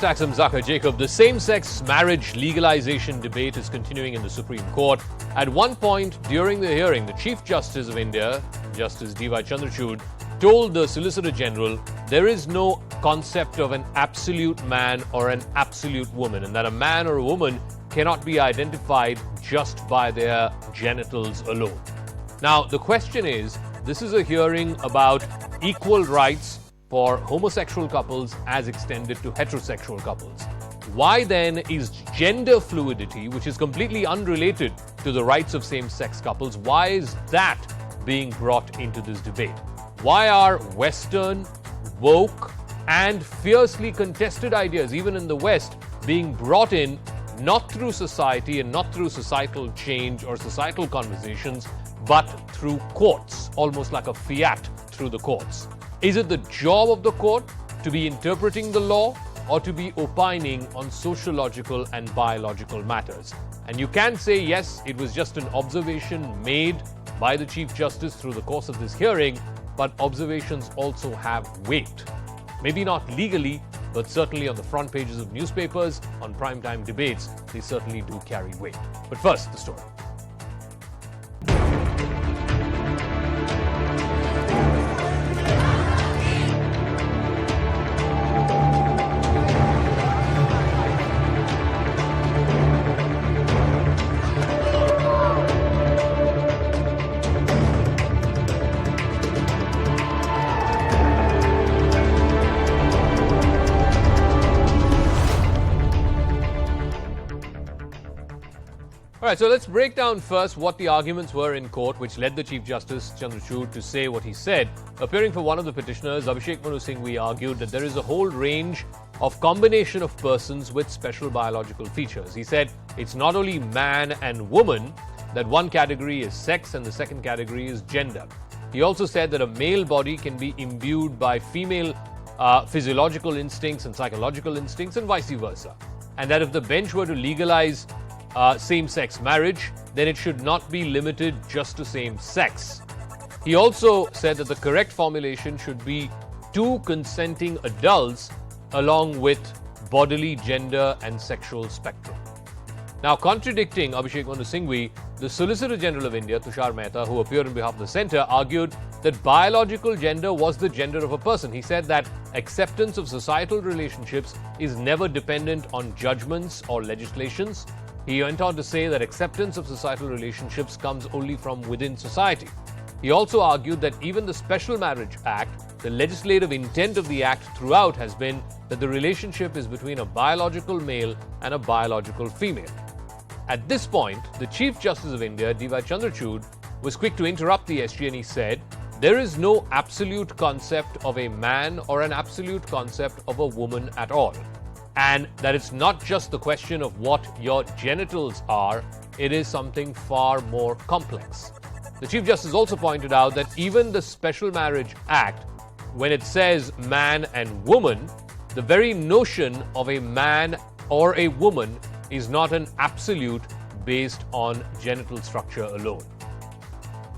Taxam Zaka Jacob. The same-sex marriage legalization debate is continuing in the Supreme Court. At one point during the hearing, the Chief Justice of India, Justice D.Y. Chandrachud, told the Solicitor General there is no concept of an absolute man or an absolute woman, and that a man or a woman cannot be identified just by their genitals alone. Now, the question is, this is a hearing about equal rights for homosexual couples as extended to heterosexual couples. Why then is gender fluidity, which is completely unrelated to the rights of same-sex couples, why is that being brought into this debate? Why are Western, woke, and fiercely contested ideas, even in the West, being brought in not through society and not through societal change or societal conversations, but through courts, almost like a fiat through the courts? Is it the job of the court to be interpreting the law or to be opining on sociological and biological matters? And you can say, yes, it was just an observation made by the Chief Justice through the course of this hearing, but observations also have weight. Maybe not legally, but certainly on the front pages of newspapers, on primetime debates, they certainly do carry weight. But first, the story. All right, so let's break down first what the arguments were in court which led the Chief Justice Chandrachud to say what he said. Appearing for one of the petitioners, Abhishek Manu Singhvi argued that there is a whole range of combination of persons with special biological features. He said it's not only man and woman, that one category is sex and the second category is gender. He also said that a male body can be imbued by female physiological instincts and psychological instincts and vice versa. And that if the bench were to legalize same-sex marriage, then it should not be limited just to same sex. He also said that the correct formulation should be two consenting adults along with bodily, gender and sexual spectrum. Now, contradicting Abhishek Manu Singhvi, the Solicitor General of India, Tushar Mehta, who appeared on behalf of the centre, argued that biological gender was the gender of a person. He said that acceptance of societal relationships is never dependent on judgments or legislations. He went on to say that acceptance of societal relationships comes only from within society. He also argued that even the Special Marriage Act, the legislative intent of the act throughout has been that the relationship is between a biological male and a biological female. At this point, the Chief Justice of India, D.Y. Chandrachud, was quick to interrupt the SG and he said, there is no absolute concept of a man or an absolute concept of a woman at all. And that it's not just the question of what your genitals are, it is something far more complex. The Chief Justice also pointed out that even the Special Marriage Act, when it says man and woman, the very notion of a man or a woman is not an absolute based on genital structure alone.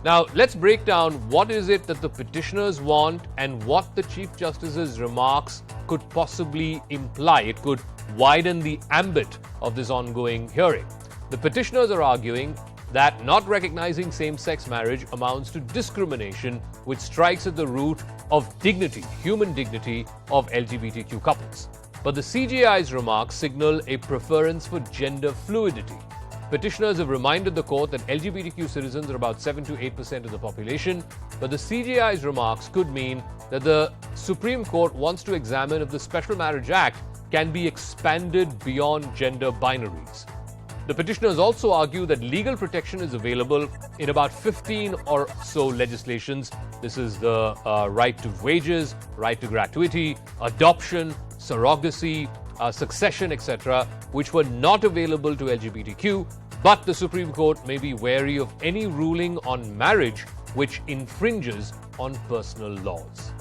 Now, let's break down what is it that the petitioners want and what the Chief Justice's remarks could possibly imply. It could widen the ambit of this ongoing hearing. The petitioners are arguing that not recognizing same-sex marriage amounts to discrimination, which strikes at the root of dignity, human dignity of LGBTQ couples. But the CJI's remarks signal a preference for gender fluidity. Petitioners have reminded the court that LGBTQ citizens are about 7 to 8% of the population, but the CJI's remarks could mean that the Supreme Court wants to examine if the Special Marriage Act can be expanded beyond gender binaries. The petitioners also argue that legal protection is available in about 15 or so legislations. This is the right to wages, right to gratuity, adoption, surrogacy, succession, etc., which were not available to LGBTQ, but the Supreme Court may be wary of any ruling on marriage which infringes on personal laws.